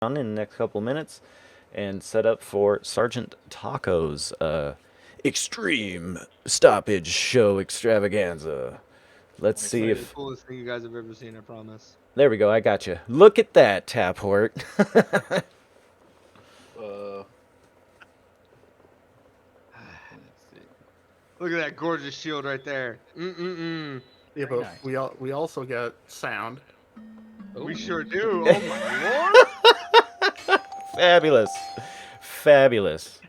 in the next couple minutes and set up for SgtTaco's extreme stoppage show extravaganza. Let's see if... The coolest thing you guys have ever seen, I promise. There we go, I got you. Look at that, Taphort. Look at that gorgeous shield right there. Yeah, but nice. we also got sound. We sure do. Oh my lord! Fabulous, fabulous.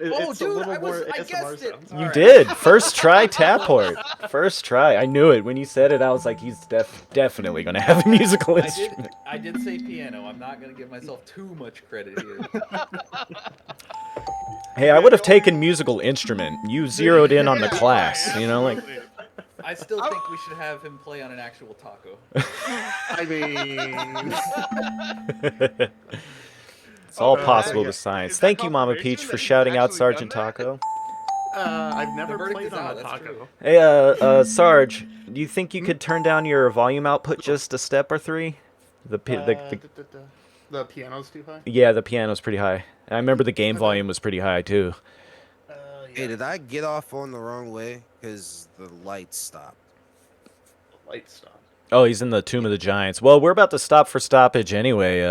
It's dude, I guessed it. You right. Did. First try, Taphort. First try. I knew it. When you said it, I was like, he's definitely going to have a musical instrument. I did say piano. I'm not going to give myself too much credit here. Hey, I would have taken musical instrument. You zeroed in on the class, you know, like... I still think we should have him play on an actual taco. I mean... It's all possible with science. Thank you, Mama Peach, for shouting out SgtTaco. I've never played on a taco. Hey, Sarge, do you think you could turn down your volume output just a step or three? The piano's too high? Yeah, the piano's pretty high. I remember the game volume was pretty high, too. Yeah. Hey, did I get off on the wrong way? Because the lights stopped. The lights stopped. Oh, he's in the Tomb of the Giants. Well, we're about to stop for stoppage anyway,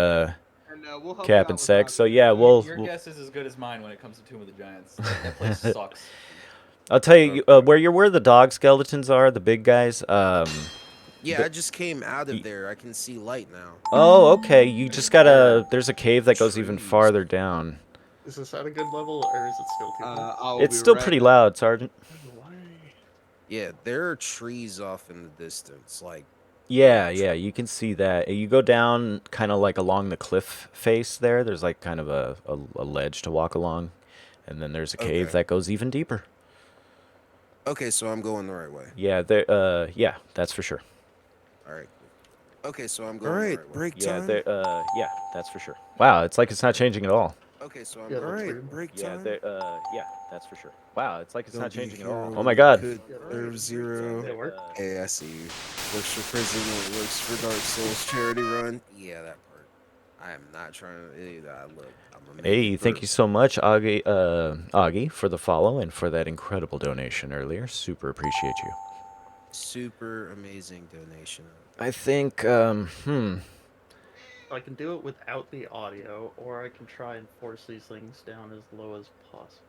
we'll Cap and Sex. So yeah, your guess is as good as mine when it comes to Tomb of the Giants. That place sucks. I'll tell you where the dog skeletons are, the big guys. Yeah, I just came out of there. I can see light now. Oh, okay. You just gotta. There's a cave that goes even farther down. Is this at a good level, or is it still too loud? It's still pretty loud, Sergeant. Yeah, there are trees off in the distance, like. Yeah, you can see that. You go down kind of like along the cliff face there. There's like kind of a ledge to walk along. And then there's a cave that goes even deeper. Okay, so I'm going the right way. Yeah, yeah, that's for sure. All right. Okay, so I'm going the right way. Break time. Yeah, that's for sure. Wow, it's like it's not changing at all. Okay, so I'm break time. Yeah, that's for sure. Wow, it's like it's not changing at all. Oh my god. There's 0. Hey, I see you. Works for prison, works for Dark Souls charity run. Yeah, that part. I am not trying to. Hey, thank you so much, Augie, for the follow and for that incredible donation earlier. Super appreciate you. Super amazing donation. I think, I can do it without the audio, or I can try and force these things down as low as possible.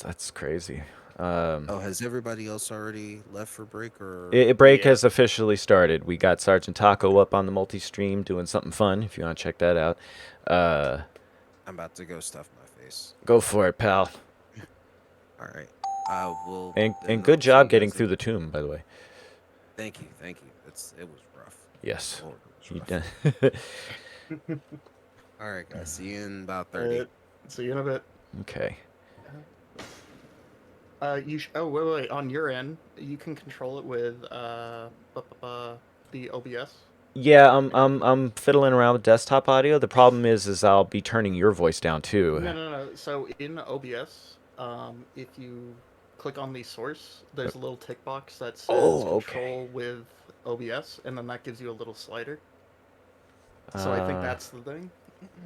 That's crazy. Has everybody else already left for break, or? Break has officially started. We got SgtTaco up on the multi-stream doing something fun, if you want to check that out. I'm about to go stuff my face. Go for it, pal. All right. I will. And good job getting through the tomb, by the way. Thank you. It was rough. Yes. All right, guys. See you in about 30. See you in a bit. Okay. Wait. On your end, you can control it with the OBS. Yeah, I'm fiddling around with desktop audio. The problem is I'll be turning your voice down too. No. So in OBS, if you click on the source, there's a little tick box that says control with OBS, and then that gives you a little slider. So I think that's the thing.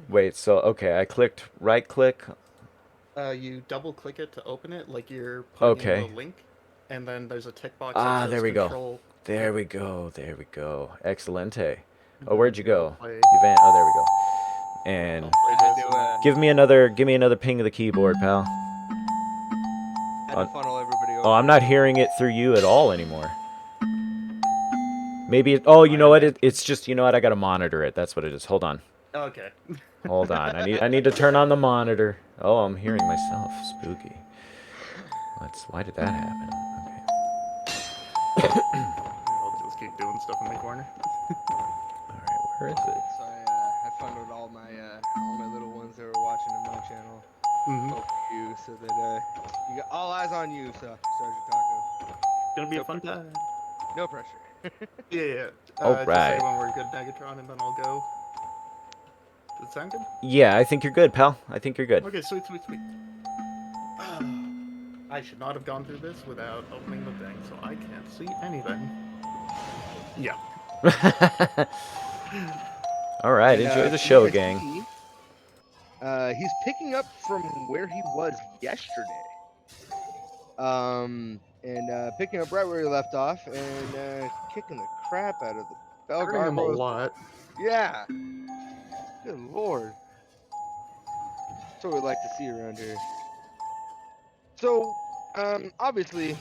Wait, so I clicked right click. You double click it to open it, like you're putting in the link, and then there's a tick box. That says there we control. Go. There we go. Excelente. Oh, where'd you go? You van. Oh, there we go. And give me another ping of the keyboard, pal. Oh, I'm not hearing it through you at all anymore. Maybe you know what? It's just, you know what? I gotta monitor it. That's what it is. Hold on. Okay. Hold on. I need to turn on the monitor. Oh, I'm hearing myself. Spooky. Why did that happen? Okay. I'll just keep doing stuff in the corner. All right, where is it? So I funneled all my little ones that were watching on my channel. You, so that you got all eyes on you, SgtTaco. Gonna be a fun time. No pressure. Yeah. All right. Just say when we're good, Megatron, and then I'll go. Does it sound good? Yeah, I think you're good, pal. I think you're good. Okay, sweet. I should not have gone through this without opening the thing, so I can't see anything. Yeah. All right, enjoy the show, gang. He's picking up from where he was yesterday. And picking up right where he left off, and kicking the crap out of the Hurting him a Belgarbos. lot. Yeah. Good lord. That's what we like to see around here. So, obviously,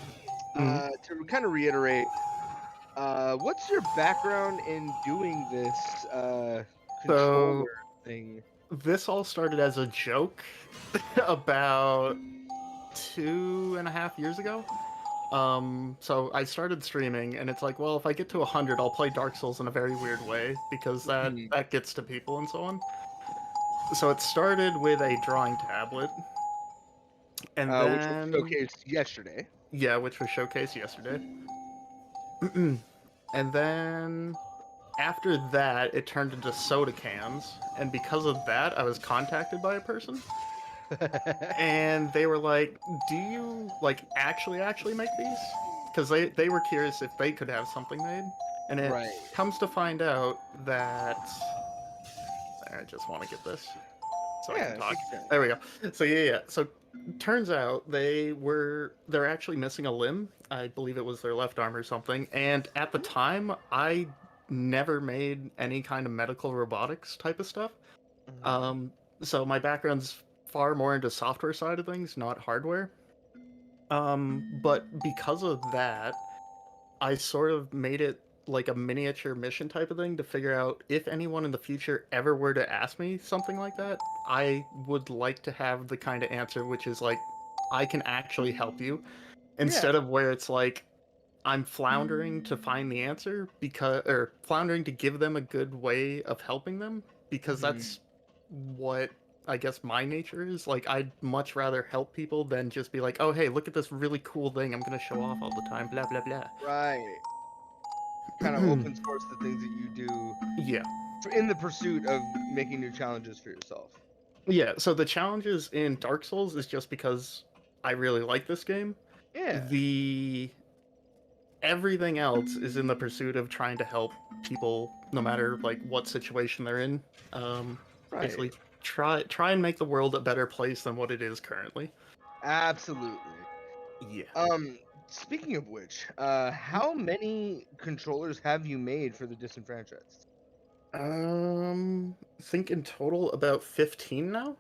to kind of reiterate, what's your background in doing this controller So thing? this all started as a joke about 2.5 years ago. So I started streaming, and it's like, well, if I get to 100, I'll play Dark Souls in a very weird way because that gets to people and so on. So it started with a drawing tablet, and Which was then showcased yesterday. yeah, which was showcased yesterday. And then after that, it turned into soda cans, and because of that, I was contacted by a person, and they were like, "Do you like actually make these?" Because they were curious if they could have something made, and it Right. comes to find out that I just want to get this so I can Yeah, talk. take your time. There we go. So yeah. So turns out they're actually missing a limb. I believe it was their left arm or something. And at the time, I never made any kind of medical robotics type of stuff. Um, so my background's far more into software side of things, not hardware. But because of that, I sort of made it like a miniature mission type of thing to figure out if anyone in the future ever were to ask me something like that, I would like to have the kind of answer which is like, I can actually help you, Yeah. instead of where it's like, I'm floundering to find the answer or floundering to give them a good way of helping them because that's what I guess my nature is. Like, I'd much rather help people than just be like, oh, hey, look at this really cool thing I'm going to show off all the time, blah, blah, blah. Right. Kind of open source the things that you do Yeah. in the pursuit of making new challenges for yourself. Yeah, so the challenges in Dark Souls is just because I really like this game. Yeah. The everything else is in the pursuit of trying to help people no matter like what situation they're in. Right. Basically try and make the world a better place than what it is currently. Absolutely. Yeah. Speaking of which, how many controllers have you made for the disenfranchised? I think in total about 15 now.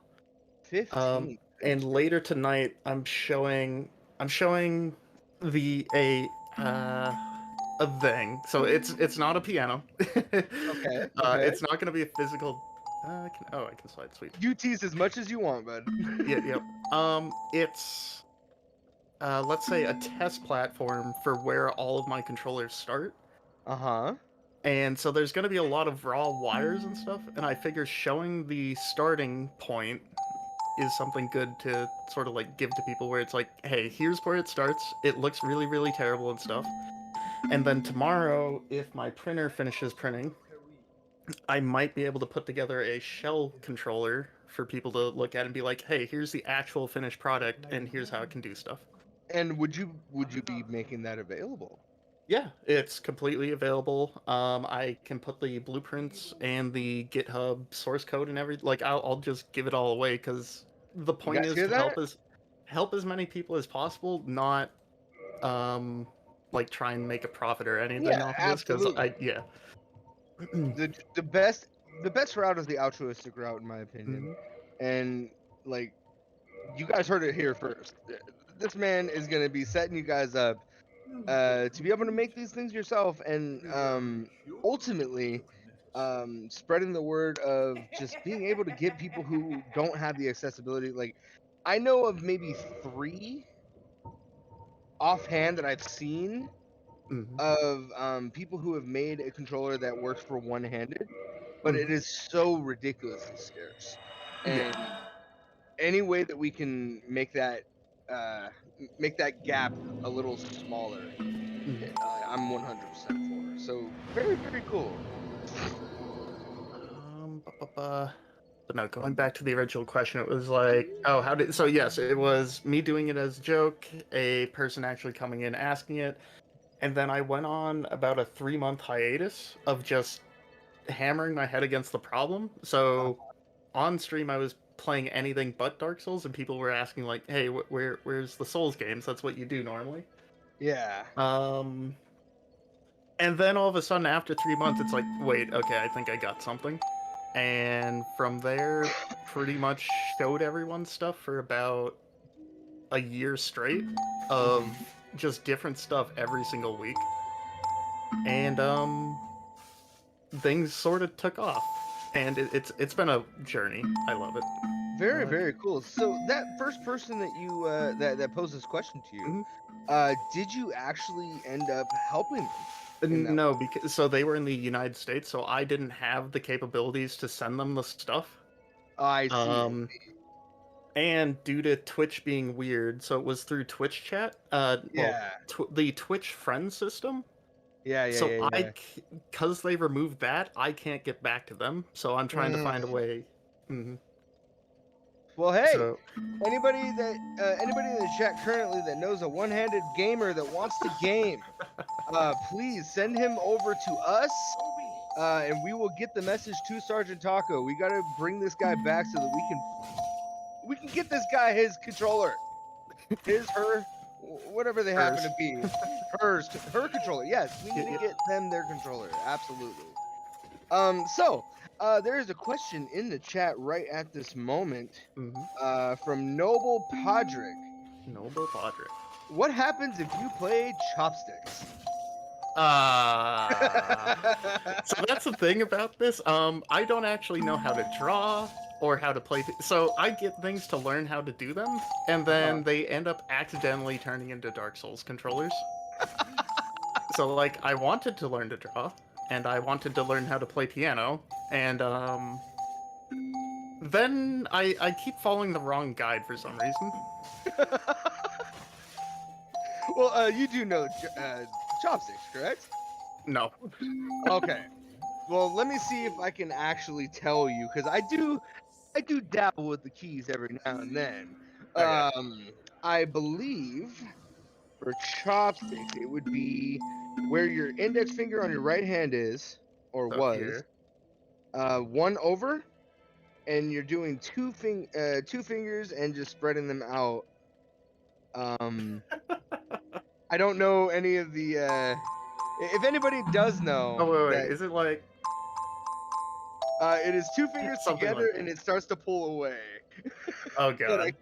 15. And later tonight I'm showing the a thing. So it's not a piano. Okay. Okay. It's not going to be a physical. I can slide. Sweet. You tease as much as you want, bud. Yeah. Yep. It's let's say a test platform for where all of my controllers start. Uh-huh. And so there's going to be a lot of raw wires and stuff. And I figure showing the starting point is something good to sort of like give to people where it's like, hey, here's where it starts. It looks really, really terrible and stuff. And then tomorrow, if my printer finishes printing, I might be able to put together a shell controller for people to look at and be like, hey, here's the actual finished product and here's how it can do stuff. And would you be making that available? Yeah, it's completely available. I can put the blueprints and the GitHub source code and everything. Like, I'll just give it all away because the You point guys is hear to that? help as many people as possible, not um like try and make a profit or anything Yeah, off of this. Because absolutely. yeah. The best route is the altruistic route, in my opinion. Mhm. And like, you guys heard it here first. This man is gonna be setting you guys up to be able to make these things yourself, and ultimately spreading the word of just being able to get people who don't have the accessibility. Like, I know of maybe 3 offhand that I've seen Mhm. of people who have made a controller that works for one-handed, but it Mhm. is so ridiculously scarce. Yeah. And any way that we can make that gap a little smaller, Mhm. I'm 100% for. So very, very cool. But no, going back to the original question, it was like, oh, how did? So yes, it was me doing it as a joke, a person actually coming in asking it, and then I went on about a 3-month hiatus of just hammering my head against the problem. So on stream, I was playing anything but Dark Souls, and people were asking like, "Hey, where's the Souls games? That's what you do normally." Yeah. And then all of a sudden, after 3 months, it's like, wait, okay, I think I got something. And from there, pretty much showed everyone stuff for about a year straight of just different stuff every single week. And things sort of took off. And it's been a journey. I love it. Very, very cool. So that first person that you that posed this question to you, did you actually end up helping them? in that No, because so they were in the United States, so I didn't have the capabilities to send them the stuff. I see. And due to Twitch being weird, so it was through Twitch chat. Yeah. The Twitch friend system. Yeah. So because they removed that, I can't get back to them. So I'm trying to find a way. Well, hey, So anybody in the chat currently that knows a one-handed gamer that wants to game, please send him over to us, and we will get the message to Sergeant Taco. We got to bring this guy back so that we can get this guy his controller, her, whatever they happen to be, her controller. Yes, we need to get them their controller. Absolutely. So there is a question in the chat right at this moment from Noble Podrick. Noble Podrick. What happens if you play chopsticks? So that's the thing about this. I don't actually know how to draw or how to play. So I get things to learn how to do them, and then they end up accidentally turning into Dark Souls controllers. So like, I wanted to learn to draw, and I wanted to learn how to play piano, and then I keep following the wrong guide for some reason. Well, you do know chopsticks, correct? No. Okay. Well, let me see if I can actually tell you, because I do dabble with the keys every now and then. Okay. I believe for chopsticks, it would be where your index finger on your right hand is, or So was, here. one over, and you're doing two fingers and just spreading them out. I don't know any of the. If anybody does know, Oh wait, is it like it is two fingers something together like and this? it starts to pull away. Oh god.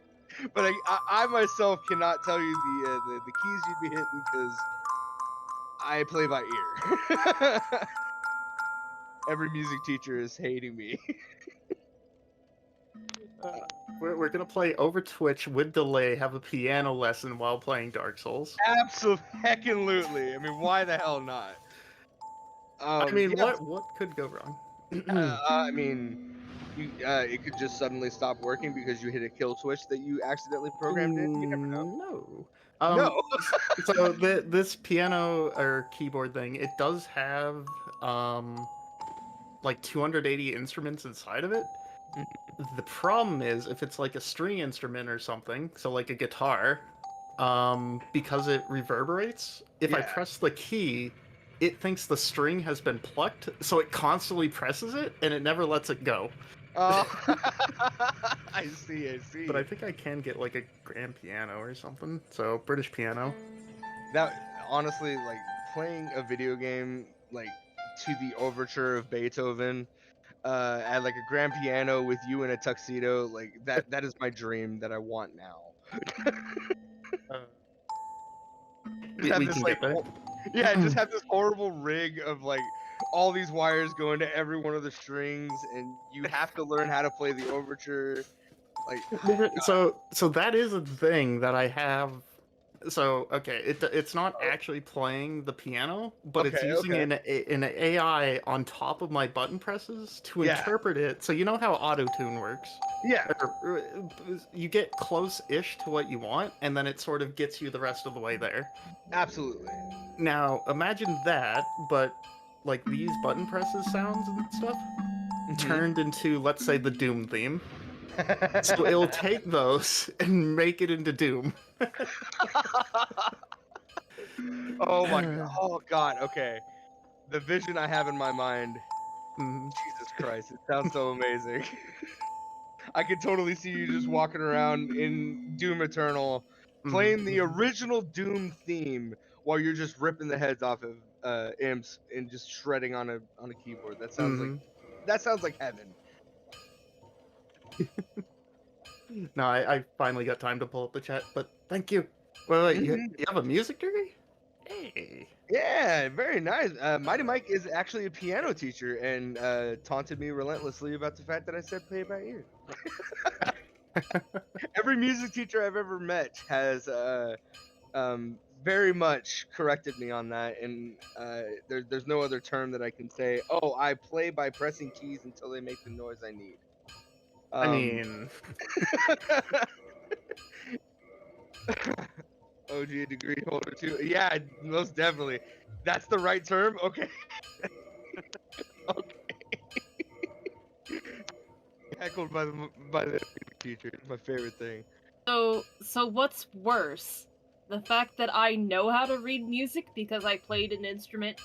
But I myself cannot tell you the keys you'd be hitting because I play by ear. Every music teacher is hating me. We're gonna play over Twitch with delay, have a piano lesson while playing Dark Souls. Absolutely. I mean, why the hell not? I mean, yeah, what could go wrong? I mean, it could just suddenly stop working because you hit a kill switch that you accidentally programmed in. You never know. No. No. So this piano or keyboard thing, it does have like 280 instruments inside of it. The problem is if it's like a string instrument or something, so like a guitar, because it reverberates, if I Yeah. press the key, it thinks the string has been plucked, so it constantly presses it and it never lets it go. I see. But I think I can get like a grand piano or something. So British piano. That honestly, like playing a video game like to the overture of Beethoven, at like a grand piano with you in a tuxedo, like that is my dream that I want now. We Have can this get there. yeah, just have this horrible rig of like all these wires going to every one of the strings, and you have to learn how to play the overture. Like, So that is a thing that I have. So okay, it's not actually playing the piano, but it's using an AI on top of my button presses to interpret it. So you know how auto tune works. Yeah. You get close-ish to what you want, and then it sort of gets you the rest of the way there. Absolutely. Now imagine that, but like these button presses sounds and stuff turned into, let's say, the Doom theme. So it'll take those and make it into Doom. Oh my god. Oh god. Okay. The vision I have in my mind. Jesus Christ, it sounds so amazing. I could totally see you just walking around in Doom Eternal, playing the original Doom theme while you're just ripping the heads off of imps and just shredding on a keyboard. That sounds like heaven. No, I finally got time to pull up the chat, but thank you. Wait, you have a music degree? Hey. Yeah, very nice. Mighty Mike is actually a piano teacher and taunted me relentlessly about the fact that I said play it by ear. Every music teacher I've ever met has very much corrected me on that, and there's no other term that I can say. Oh, I play by pressing keys until they make the noise I need. I mean, OG degree holder too. Yeah, most definitely. That's the right term. Okay. Okay. Heckled by the teacher. It's my favorite thing. So what's worse? The fact that I know how to read music because I played an instrument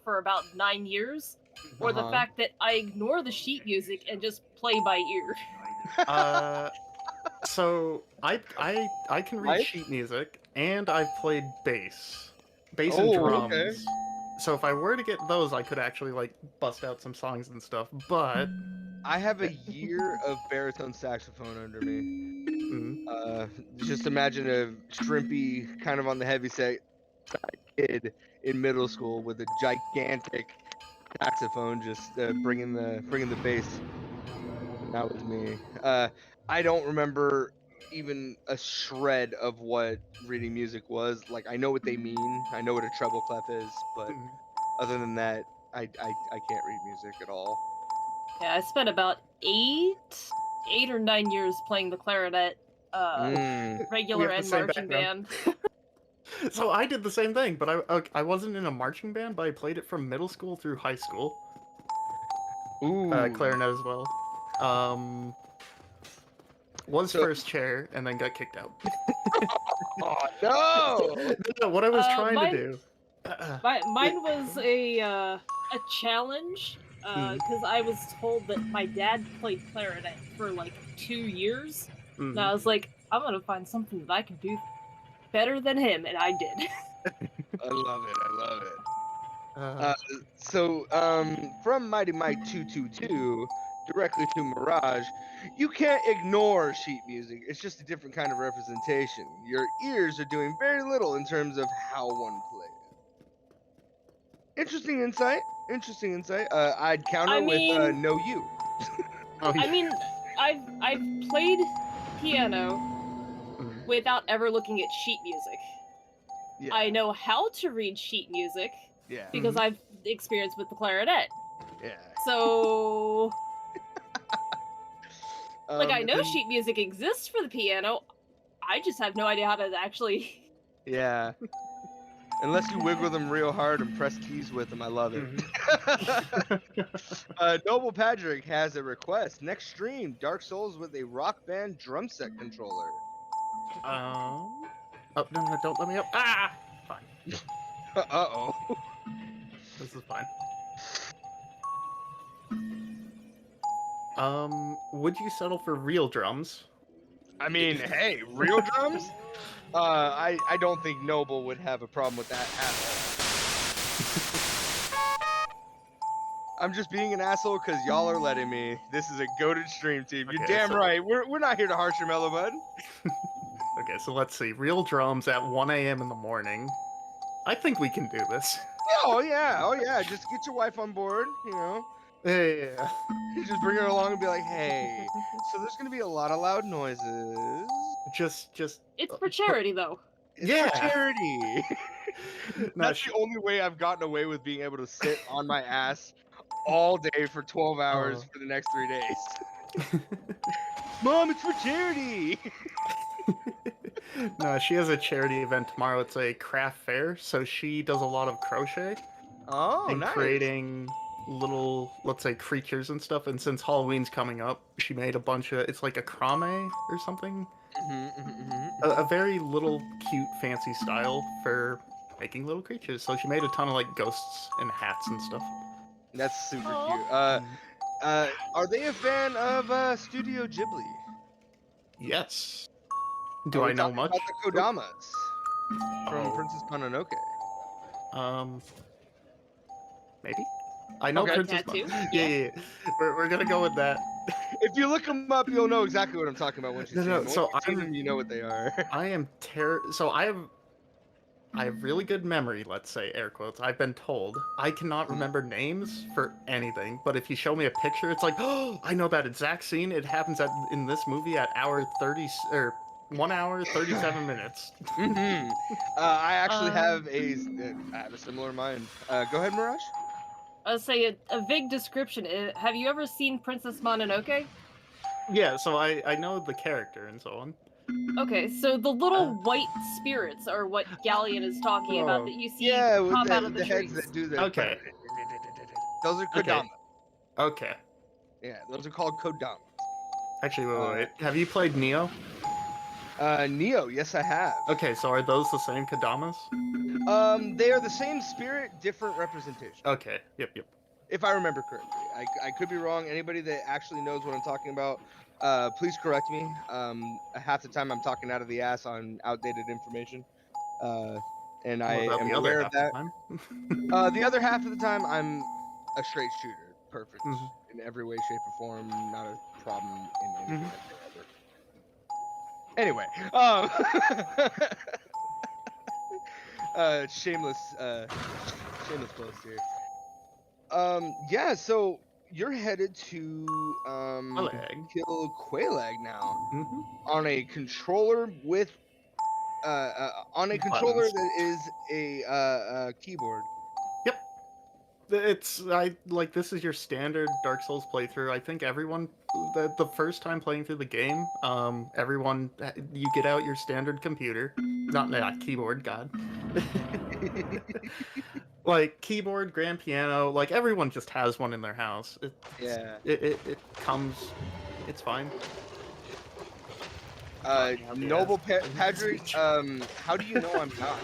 for about 9 years, or the fact that I ignore the sheet music and just play by ear. So I can read Mike? sheet music, and I've played bass and Oh, drums. okay. So if I were to get those, I could actually like bust out some songs and stuff. But I have a year of baritone saxophone under me. Just imagine a shrimpy, kind of on the heavy side kid in middle school with a gigantic saxophone, just bringing the bass. That was me. I don't remember even a shred of what reading music was. Like, I know what they mean. I know what a treble clef is, but other than that, I can't read music at all. Yeah, I spent about 8 or 9 years playing the clarinet, regular the and same marching background. band. So I did the same thing, but I wasn't in a marching band, but I played it from middle school through high school. Ooh. Clarinet as well. Was first chair and then got kicked out. Oh no! No, what I was trying mine- to do. Mine was a challenge because I was told that my dad played clarinet for like 2 years. And I was like, I'm gonna find something that I can do better than him, and I did. I love it. I love it. So, from Mighty Mike 222 directly to Mirage, you can't ignore sheet music. It's just a different kind of representation. Your ears are doing very little in terms of how one plays. Interesting insight. Interesting insight. I'd counter with no you. I mean, I've played piano without ever looking at sheet music. Yeah. I know how to read sheet music Yeah. because I've experienced with the clarinet. Yeah. So, like, I know sheet music exists for the piano. I just have no idea how to actually. Yeah. Unless you wiggle them real hard and press keys with them, I love it. Noble Patrick has a request. Next stream, Dark Souls with a Rock Band drum set controller. Oh no, don't let me up. Ah! Fine. Uh-oh. This is fine. Would you settle for real drums? I mean, hey, real drums? I don't think Noble would have a problem with that at all. I'm just being an asshole because y'all are letting me. This is a goated stream team. You're damn right. We're not here to harsh your mellow, bud. Okay, so let's see. Real drums at 1 a.m. in the morning. I think we can do this. Oh yeah. Just get your wife on board, you know. Yeah. You just bring her along and be like, hey, so there's gonna be a lot of loud noises. Just. It's for charity, though. It's for charity. That's the only way I've gotten away with being able to sit on my ass all day for 12 hours for the next 3 days. Mom, it's for charity. No, she has a charity event tomorrow. It's a craft fair, so she does a lot of crochet. Oh, nice. Creating little, let's say, creatures and stuff. And since Halloween's coming up, she made a bunch of. It's like a crame or something. A very little, cute, fancy style for making little creatures. So she made a ton of like ghosts and hats and stuff. That's super cute. Are they a fan of Studio Ghibli? Yes. Are Do we I know talking much? about the Kodamas from Oh. Princess Mononoke? Maybe. I know Okay. Princess. Tattoo? Yeah, Yeah. yeah. We're gonna go with that. If you look them up, you'll know exactly what I'm talking about once you No, see no. them. Once So you've seen them, you know what they are. I am So I have really good memory. Let's say air quotes. I've been told I cannot remember names for anything, but if you show me a picture, it's like, oh, I know that exact scene. It happens in this movie at hour 30 or 1 hour 37 minutes. Mm-hmm. I actually have Um, I have a similar mind. Go ahead, Mirage. I'll say a vague description. Have you ever seen Princess Mononoke? Yeah, so I know the character and so on. Okay, so the little Uh, white spirits are what Galleon is talking about Oh, that you see Yeah, with pop out of the the heads trees. that do the. okay, Those are okay, Kodama. okay. Yeah, those are called Kodama. Actually, wait. Have you played Neo? Neo, yes, I have. Okay, so are those the same Kadamas? They are the same spirit, different representation. Okay, yep. If I remember correctly, I could be wrong. Anybody that actually knows what I'm talking about, please correct me. Half the time I'm talking out of the ass on outdated information, and I What about am the other aware of half of that. the time? The other half of the time, I'm a straight shooter, perfect Mhm. in every way, shape, or form. Not a problem in anything Mhm. I say ever. Anyway, shameless, shameless boast here. Yeah. So you're headed to Leg. kill Quelaag now Mhm. on a controller with on a controller Buttons. that is a keyboard. Yep. It's I like this is your standard Dark Souls playthrough. I think everyone the first time playing through the game, everyone you get out your standard computer, not keyboard, God. Like keyboard, grand piano, like everyone just has one in their house. Yeah. It comes, it's fine. Talking out the ass. Noble Playing the Patrick, speech. how do you know I'm not?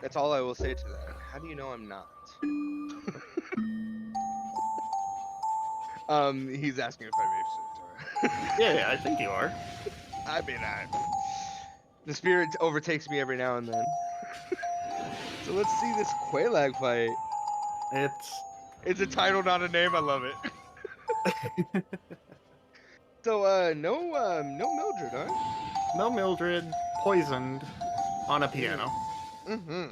That's all I will say to that. How do you know I'm not? He's asking if I'm interested. Yeah, I think you are. I mean, the spirit overtakes me every now and then. So let's see this Quelaag fight. It's It's a title, not a name. I love it. So, no Mildred, huh? no Mildred poisoned on a piano. Mm-hmm.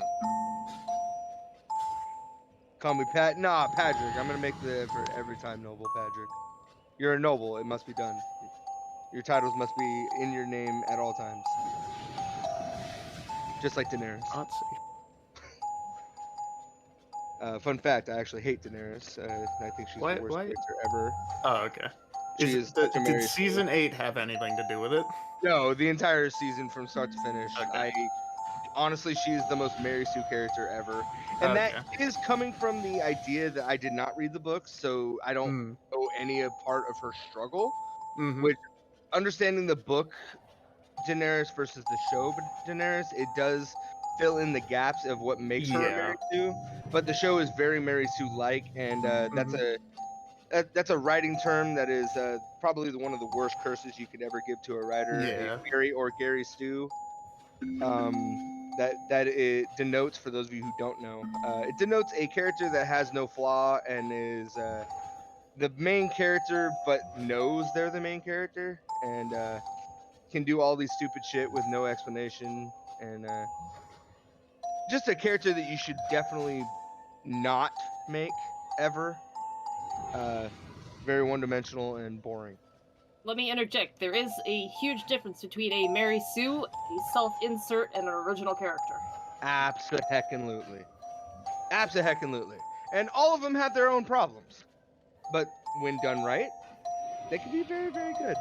Call me Pat. Nah, Patrick. I'm gonna make the effort every time, Noble Patrick. You're a noble. It must be done. Your titles must be in your name at all times, just like Daenerys. Let's see. Fun fact: I actually hate Daenerys. I think she's the worst What? character ever. Oh, okay. She is such a Did Mary Sue. season 8 have anything to do with it? No, the entire season from start to finish. Okay. Honestly, she is the most Mary Sue character ever, and that Okay. is coming from the idea that I did not read the books, so I don't Mm. know any of part of her struggle. Mm-hmm. Which, understanding the book Daenerys versus the show Daenerys, it does fill in the gaps of what makes her a Yeah. Mary Sue. But the show is very Mary Sue like, and Mm-hmm. that's a writing term that is probably one of the worst curses you could ever give to a writer, a Yeah. Gary Stew. That it denotes, for those of you who don't know, it denotes a character that has no flaw and is the main character, but knows they're the main character and can do all these stupid shit with no explanation, and just a character that you should definitely not make ever. Very one-dimensional and boring. Let me interject. There is a huge difference between a Mary Sue, a self-insert, and an original character. Absolutely. Absolutely. And all of them have their own problems. But when done right, they can be very, very good.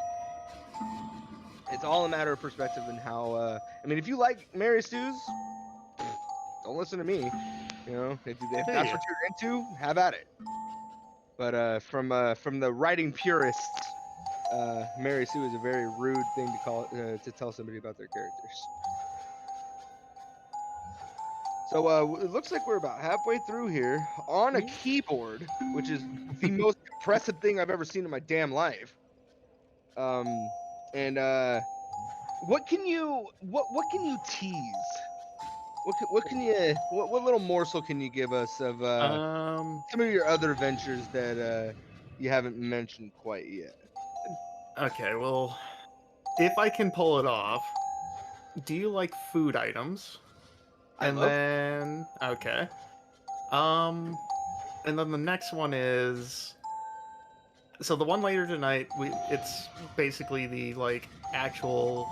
It's all a matter of perspective and how. I mean, if you like Mary Sue's, don't listen to me. You know, if that's Hey. what you're into, have at it. But from the writing purists, Mary Sue is a very rude thing to call to tell somebody about their characters. So it looks like we're about halfway through here on a keyboard, which is the most impressive thing I've ever seen in my damn life. And what can you tease? What little morsel can you give us of some of your other ventures that you haven't mentioned quite yet? Okay, well, if I can pull it off, do you like food items? I And love. then okay. And then the next one is so the one later tonight, it's basically the like actual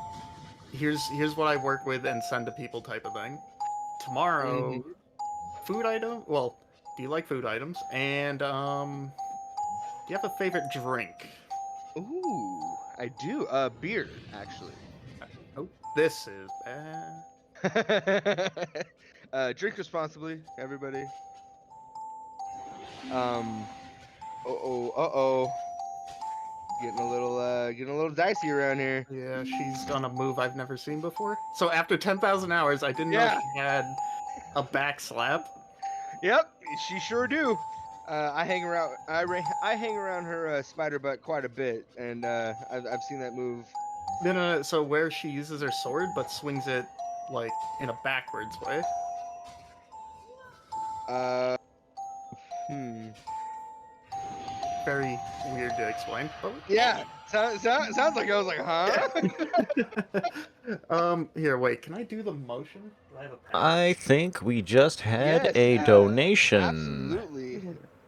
here's what I work with and send to people type of thing. Tomorrow, food item? Well, do you like food items? And do you have a favorite drink? Ooh, I do. Beer, actually. Oh, this is bad. Drink responsibly, everybody. Uh-oh. Getting a little dicey around here. Yeah, she's done a move I've never seen before. So after 10,000 hours, I didn't know Yeah. she had a back slap. Yep, she sure do. I hang around. I hang around her spider butt quite a bit, and I've seen that move. No. So where she uses her sword, but swings it like in a backwards way. Uh, Very weird to explain. But Yeah, sounds like I was like, huh? Here, wait. Can I do the motion? Do I have a pen? I think we just had Yes, a donation. Absolutely.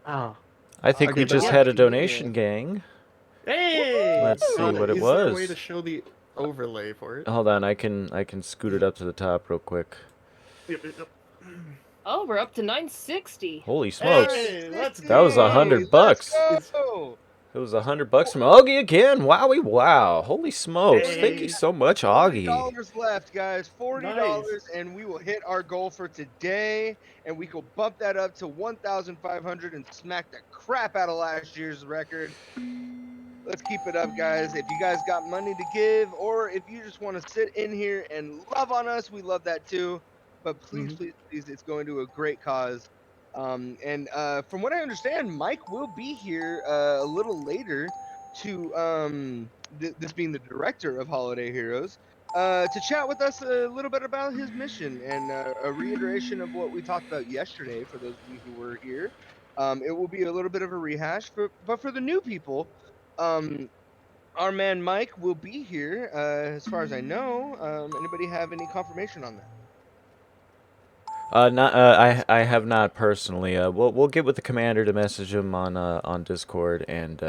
Oh. I think Okay, we but just yeah, had a yeah. donation, gang. Hey! Let's see what it Is there a way was. to show the overlay for it? Hold on, I can scoot it up to the top real quick. Yep. Oh, we're up to 960. Holy smokes! Hey, let's That was go! $100. Let's go. It was $100 from Augie again. Wowie wow! Holy smokes! Thank you Hey. so much, Augie. $40 left, guys. $40, Nice. and we will hit our goal for today, and we could bump that up to 1,500 and smack the crap out of last year's record. Let's keep it up, guys. If you guys got money to give, or if you just want to sit in here and love on us, we love that too. But please, please, it's going to a great cause. And from what I understand, Mike will be here a little later to this being the director of Holiday Heroes, to chat with us a little bit about his mission and a reiteration of what we talked about yesterday. For those of you who were here, it will be a little bit of a rehash. But for the new people, our man Mike will be here, as far as I know. Anybody have any confirmation on that? Not I have not personally. We'll get with the commander to message him on Discord and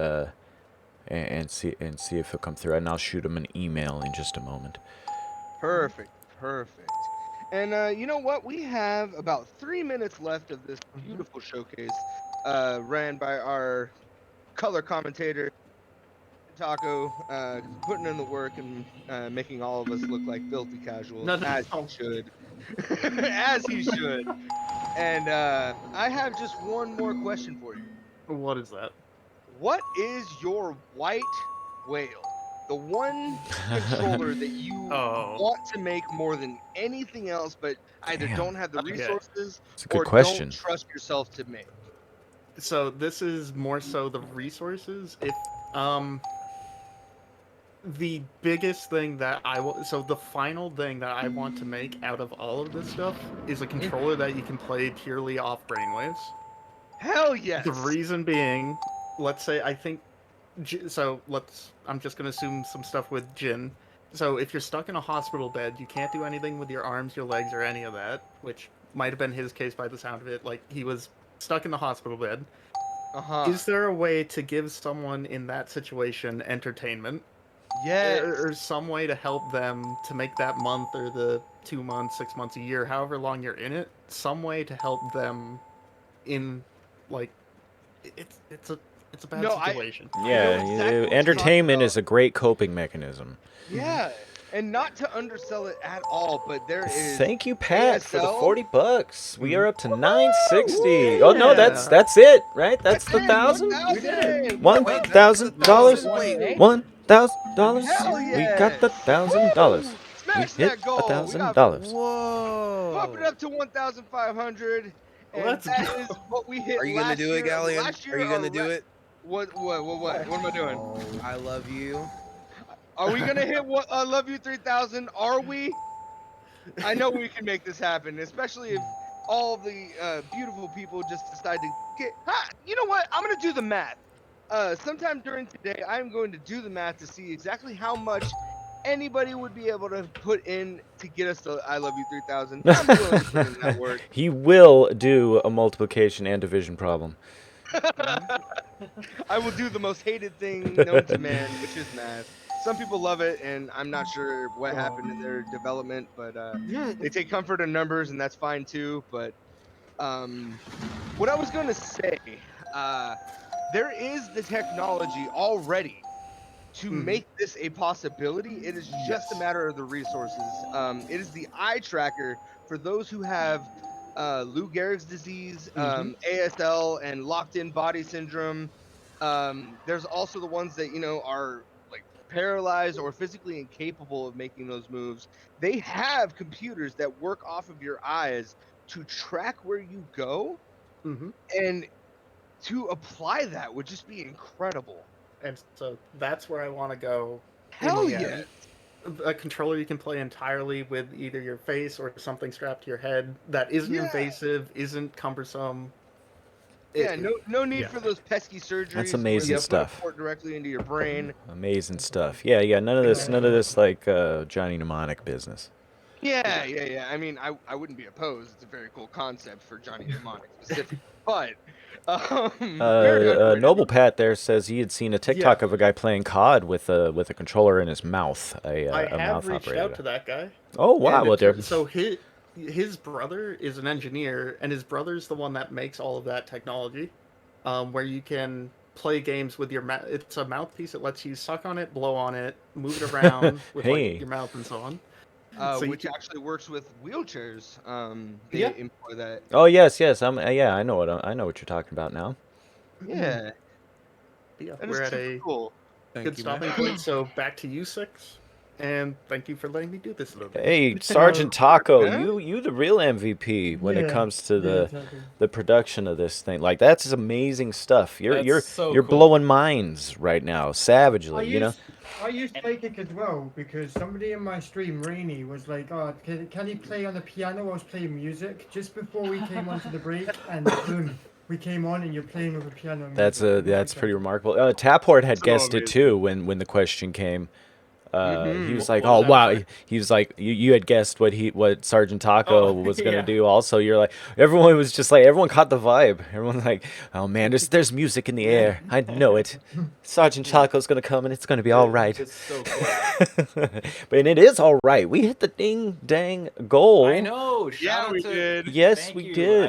see if he'll come through, and I'll shoot him an email in just a moment. Perfect. And you know what? We have about 3 minutes left of this beautiful showcase, ran by our color commentator, Taco, putting in the work and making all of us look like filthy casuals, as he should. As he should. And I have just one more question for you. What is that? What is your white whale? The one controller that you want to make more than anything else, but either don't have the resources or don't trust yourself to make. So this is more so the resources. If the biggest thing that so the final thing that I want to make out of all of this stuff is a controller that you can play purely off brainwaves. Hell yes. The reason being, let's say I'm just gonna assume some stuff with Jin. So if you're stuck in a hospital bed, you can't do anything with your arms, your legs, or any of that, which might have been his case by the sound of it. Like, he was stuck in the hospital bed. Is there a way to give someone in that situation entertainment? Yes. Or some way to help them to make that month or the 2 months, 6 months, a year, however long you're in it, some way to help them in, like, it's a bad situation. Entertainment is a great coping mechanism. Yeah, and not to undersell it at all, but there is. Thank you, Pat, for the ASL. $40. We are up to 960. Oh no, that's it, right? That's the $1,000. $1,000. $1,000. Hell We got the $1,000. Smash hit that goal. We got $1,000. Whoa! bump it up to 1,500. And Let's that go. is what we hit Are you last gonna do it, year. Galleon? Last year, Are you gonna our do it? What am I doing? Oh, I love you. Are we gonna hit what? Love you 3,000? Are we? I know we can make this happen, especially if all the beautiful people just decide to get. You know what? I'm gonna do the math. Sometime during today, I'm going to do the math to see exactly how much anybody would be able to put in to get us to I love you 3,000. I'm willing to put in that work. He will do a multiplication and division problem. I will do the most hated thing known to man, which is math. Some people love it, and I'm not sure what happened in their development, but they take comfort in numbers, and that's fine too. But what I was going to say, there is the technology already to make this a possibility. It is just a matter of the resources. It is the eye tracker for those who have Lou Gehrig's disease, ASL, and locked-in body syndrome. There's also the ones that are like paralyzed or physically incapable of making those moves. They have computers that work off of your eyes to track where you go, and to apply that would just be incredible. And so that's where I want to go. Hell yeah. A controller you can play entirely with either your face or something strapped to your head that isn't invasive, isn't cumbersome. No need for those pesky surgeries. That's amazing where stuff. Put a port directly into your brain. Amazing stuff. Yeah. None of this like Johnny Mnemonic business. Yeah. I mean, I wouldn't be opposed. It's a very cool concept for Johnny Mnemonic specific, but Noble Pat there says he had seen a TikTok of a guy playing COD with a controller in his mouth. I have mouth reached operated. out to that guy. Oh wow! Well, there. So his brother is an engineer, and his brother's the one that makes all of that technology, where you can play games with your mouth. It's a mouthpiece that lets you suck on it, blow on it, move it around with like, your mouth and so on. Which actually works with wheelchairs. They employ that. Oh yes. I know what you're talking about now. Yeah. We're at a good stopping point. So back to you, Six. And thank you for letting me do this a little bit. Hey, SgtTaco, you the real MVP when it comes to the production of this thing. Like that's amazing stuff. You're cool. blowing minds right now, savagely. I used Psychic as well because somebody in my stream, Rainy, was like, "Oh, can he play on the piano?" I was playing music just before we came onto the break, and boom, we came on, and you're playing with the piano. That's pretty remarkable. Taphort had guessed it too when the question came. He was like, "Oh wow!" He was like, "You had guessed what SgtTaco was gonna do." Also, you're like, everyone caught the vibe. Everyone's like, "Oh man, there's music in the air. I know it. SgtTaco's gonna come and it's gonna be all right." It's so cool. But it is all right. We hit the ding dang goal. I know. Shout out we to- did. Yes, Thank we you. did.